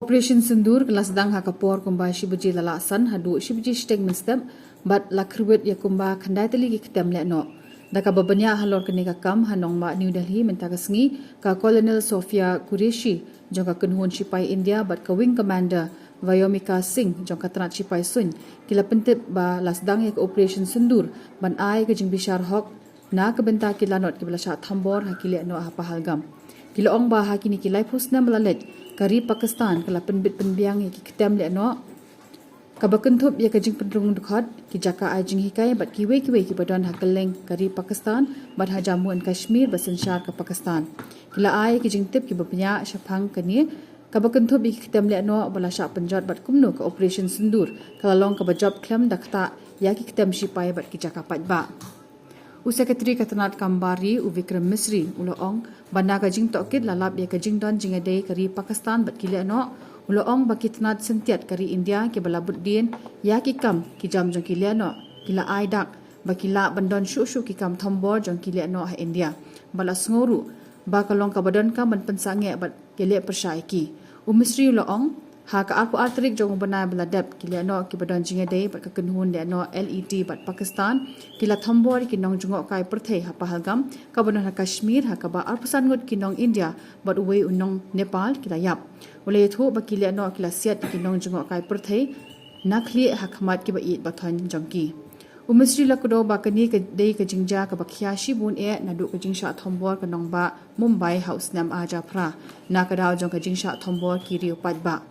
Operation Sindoor kelas dang hakapor kumba shibuji lalasan hadu shibuji statement step but lakrwet ya kumba khandai tali ki ktem le no daka babanya halor kene ka kam hanong ma New Delhi mentagasngi ka Colonel Sofia Qureshi jonga kunhun sipai India but ka wing commander Vayomika Singh jonga tranat sipai sun kila pentip ba lasdang ya Operation Sindoor ban ai ka jing bishar hok na ka benta kila not kibla sha thambor hakile no ha pahalgam kila ong ba hakini kilai phusna malalet kari Pakistan kala penbit penbiang ya ki ketem le no kabakenthop ya kajing pendrung dekhot ki jaka ajing hikai bat kiwe ki badon hakeleng kari Pakistan bat ha Jammu and Kashmir basen shar ka Pakistan kila ai ki jing tip ki bapnya shafang kani kabakenthop bi ketem le no bala sha panjat bat kumno ka Operation Sindoor kala long ka bajab khlem dakta ya ki ketem sipai bat ki jaka pat ba Sekretari Katanat Kambari Vikram Misri uloong banda kajing tokit lalap ya kajing don jingade kari Pakistan bat kile no uloong bakitnat sentiat kari India ke balabuddin ya ki kam ki jam jong kile no kila aidak bakila bandon shu ki kam thombor jong kile no ha India bala ngoru bakalong ka badon ka ban pensange bat kile persai ki Misri uloong ha ka aku artrik jong banai beladap kila no ki badon jingade bat ka kunhun de no LET bat Pakistan kila thambor ki nong jungok kai perthei ha pahalgam ka badon ha Kashmir ha ka ba arpasan ngot ki nong India bat uwe unong Nepal kila yap ule thu ba kila no kila siat ki nong jungok kai perthei nakli ha khamat ki ba it bathon jongki Misri lakudo ba kani ka dei ka jingja ka bakhya shibun e na du ka jingsha thambor ka nong ba Mumbai house nam aja phra na ka daw jong ka jingsha thambor ki riu pat ba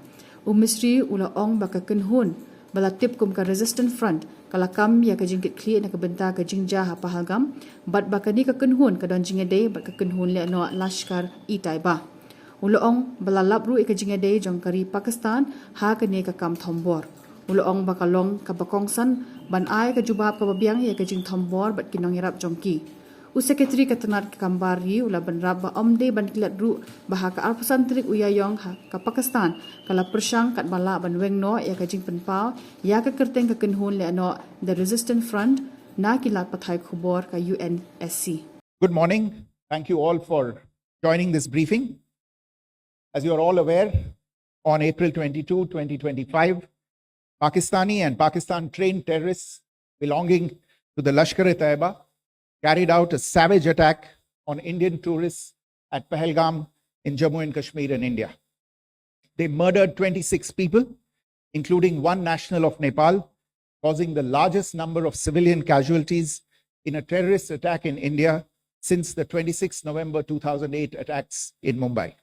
Misri ula ong baka kunhun bala tip kum ka resistant front kala kam ya ka jingkit kli na ka benta ka jingja ha pahalgam bat baka ni ka kunhun ka don jingade bat ka kunhun le no lashkar itai ba ula ong bala labru e ka jingade jong kari Pakistan ha ka ne ka kam thombor ula ong baka long ka bakongsan ban ai ka jubab ka babiang ya ka jing thombor bat kinong yarap jongki Sekretari Katanat Kambari ula banrab ba omde ban kilat ru bahaka arpasan trik uyayong ha ka Pakistan kala persyang kat bala ban weng no ya ka jing penpau ya ka kerteng ka kenhun le no the resistant front na kilat Pathai Khubor ka UNSC. Good morning. Thank you all for joining this briefing. As you are all aware, on April 22, 2025, Pakistani and Pakistan-trained terrorists belonging to the Lashkar-e-Taiba carried out a savage attack on Indian tourists at Pahalgam in Jammu and Kashmir in India. They murdered 26 people, including one national of Nepal, causing the largest number of civilian casualties in a terrorist attack in India since the 26 November 2008 attacks in Mumbai.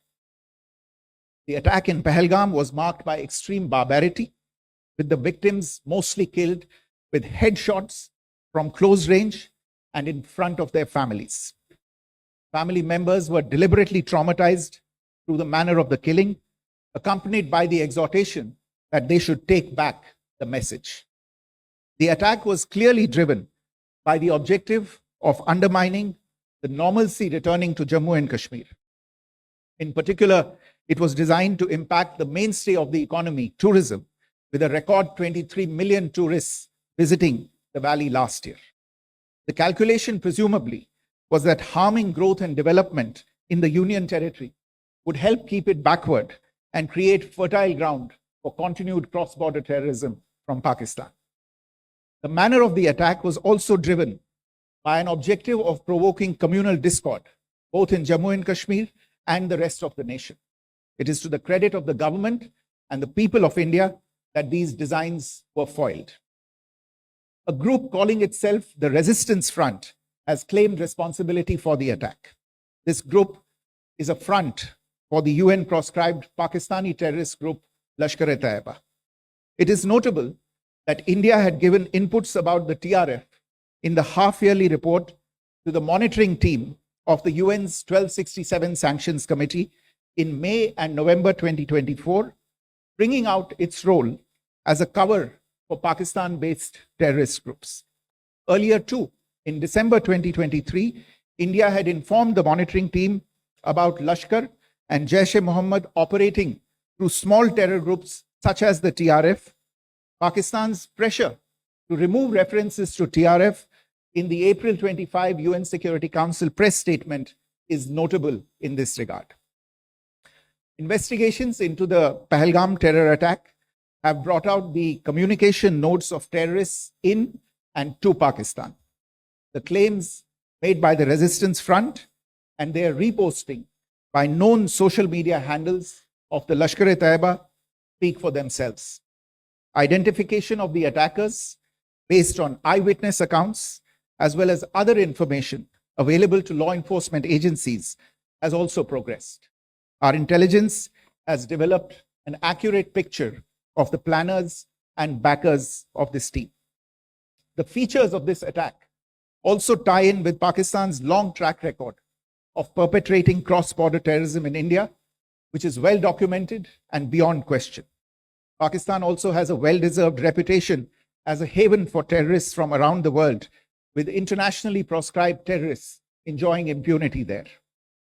The attack in Pahalgam was marked by extreme barbarity, with the victims mostly killed with headshots from close range and in front of their families. Family members were deliberately traumatized through the manner of the killing, accompanied by the exhortation that they should take back the message. The attack was clearly driven by the objective of undermining the normalcy returning to Jammu and Kashmir. In particular, it was designed to impact the mainstay of the economy, tourism, with a record 23 million tourists visiting the valley last year. The calculation, presumably, was that harming growth and development in the Union territory would help keep it backward and create fertile ground for continued cross-border terrorism from Pakistan. The manner of the attack was also driven by an objective of provoking communal discord, both in Jammu and Kashmir and the rest of the nation. It is to the credit of the government and the people of India that these designs were foiled. A group calling itself the Resistance Front has claimed responsibility for the attack. This group is a front for the UN-proscribed Pakistani terrorist group Lashkar-e-Taiba. It is notable that India had given inputs about the TRF in the half-yearly report to the monitoring team of the UN's 1267 Sanctions Committee in May and November 2024, bringing out its role as a cover for Pakistan-based terrorist groups. Earlier too, in December 2023, India had informed the monitoring team about Lashkar and Jaish-e-Mohammed operating through small terror groups such as the TRF. Pakistan's pressure to remove references to TRF in the April 25 UN Security Council press statement is notable in this regard. Investigations into the Pahalgam terror attack have brought out the communication notes of terrorists in and to Pakistan, the claims made by the resistance front, and their reposting by known social media handles of the Lashkar-e-Taiba speak for themselves. Identification of the attackers based on eyewitness accounts as well as other information available to law enforcement agencies has also progressed. Our intelligence has developed an accurate picture of the planners and backers of this team. The features of this attack also tie in with Pakistan's long track record of perpetrating cross-border terrorism in India, which is well documented and beyond question. Pakistan also has a well-deserved reputation as a haven for terrorists from around the world, with internationally proscribed terrorists enjoying impunity there.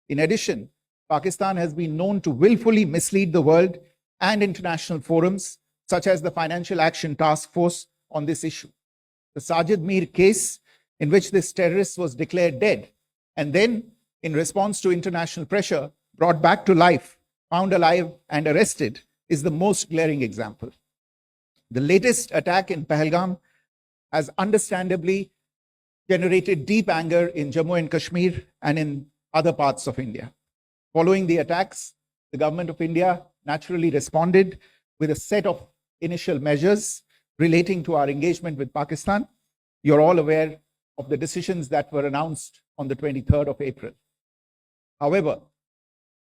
In addition, Pakistan has been known to willfully mislead the world and international forums, such as the Financial Action Task Force, on this issue. The Sajid Mir case, in which this terrorist was declared dead and then, in response to international pressure, brought back to life, found alive and arrested, is the most glaring example. The latest attack in Pahalgam has understandably generated deep anger in Jammu and Kashmir and in other parts of India. Following the attacks, the government of India naturally responded with a set of initial measures relating to our engagement with Pakistan. You're all aware of the decisions that were announced on the 23rd of April. However,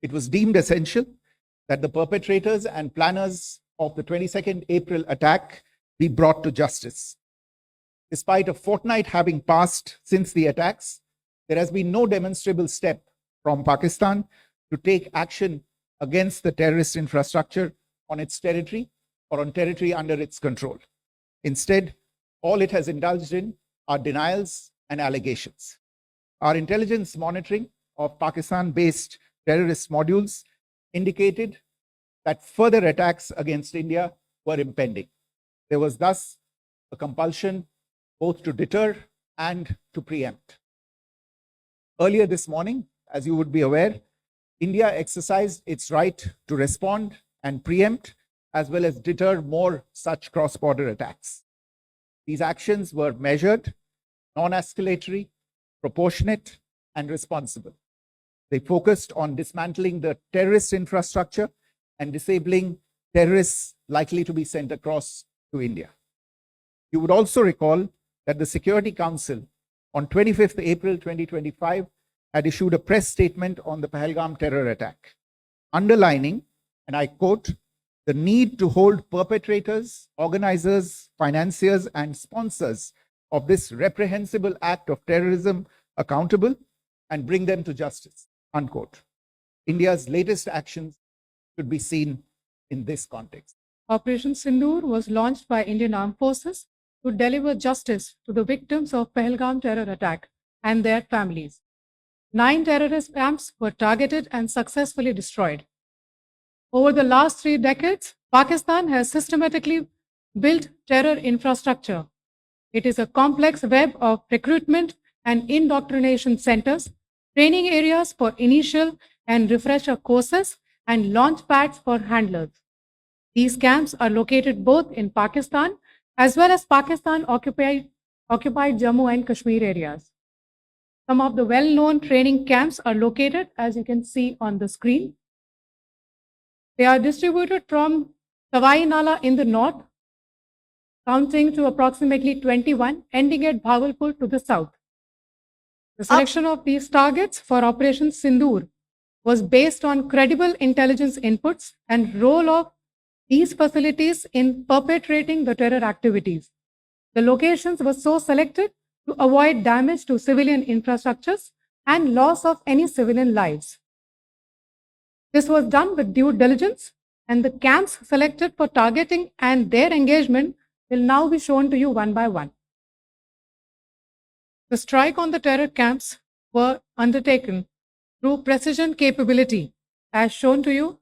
it was deemed essential that the perpetrators and planners of the 22nd April attack be brought to justice. Despite a fortnight having passed since the attacks, there has been no demonstrable step from Pakistan to take action against the terrorist infrastructure on its territory or on territory under its control. Instead, all it has indulged in are denials and allegations. Our intelligence monitoring of Pakistan-based terrorist modules indicated that further attacks against India were impending. There was thus a compulsion both to deter and to preempt. Earlier this morning, as you would be aware, India exercised its right to respond and preempt as well as deter more such cross-border attacks. These actions were measured, non-escalatory, proportionate, and responsible. They focused on dismantling the terrorist infrastructure and disabling terrorists likely to be sent across to India. You would also recall that the Security Council on 25th April 2025 had issued a press statement on the Pahalgam terror attack, underlining, and I quote, the need to hold perpetrators, organizers, financiers, and sponsors of this reprehensible act of terrorism accountable and bring them to justice, unquote. India's latest actions should be seen in this context. Operation Sindoor was launched by Indian Armed Forces to deliver justice to the victims of Pahalgam terror attack and their families. 9 terrorist camps were targeted and successfully destroyed. Over the last 3 decades, Pakistan has systematically built terror infrastructure. It is a complex web of recruitment and indoctrination centers, training areas for initial and refresher courses, and launch pads for handlers. These camps are located both in Pakistan as well as Pakistan-occupied Jammu and Kashmir areas. Some of the well-known training camps are located, as you can see on the screen. They are distributed from Sawai Nala in the north, counting to approximately 21, ending at Bhagalpur to the south. The selection of these targets for Operation Sindoor was based on credible intelligence inputs and role of these facilities in perpetrating the terror activities. The locations were so selected to avoid damage to civilian infrastructures and loss of any civilian lives. This was done with due diligence, and the camps selected for targeting and their engagement will now be shown to you one by one. The strike on the terror camps were undertaken through precision capability, as shown to you.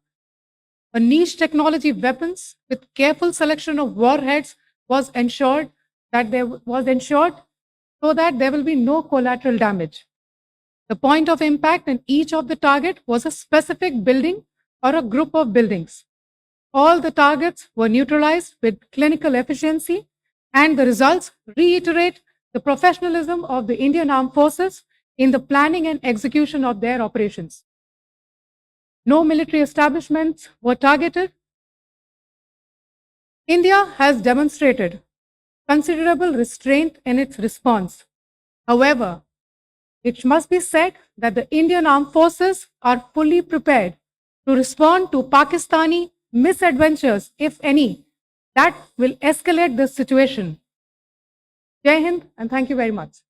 A niche technology weapons with careful selection of warheads was ensured so that there will be no collateral damage. The point of impact in each of the target was a specific building or a group of buildings. All the targets were neutralized with clinical efficiency, and the results reiterate the professionalism of the Indian Armed Forces in the planning and execution of their operations. No military establishments were targeted. India has demonstrated considerable restraint in its response. However, it must be said that the Indian Armed Forces are fully prepared to respond to Pakistani misadventures, if any, that will escalate the situation. Jai Hind, and thank you very much.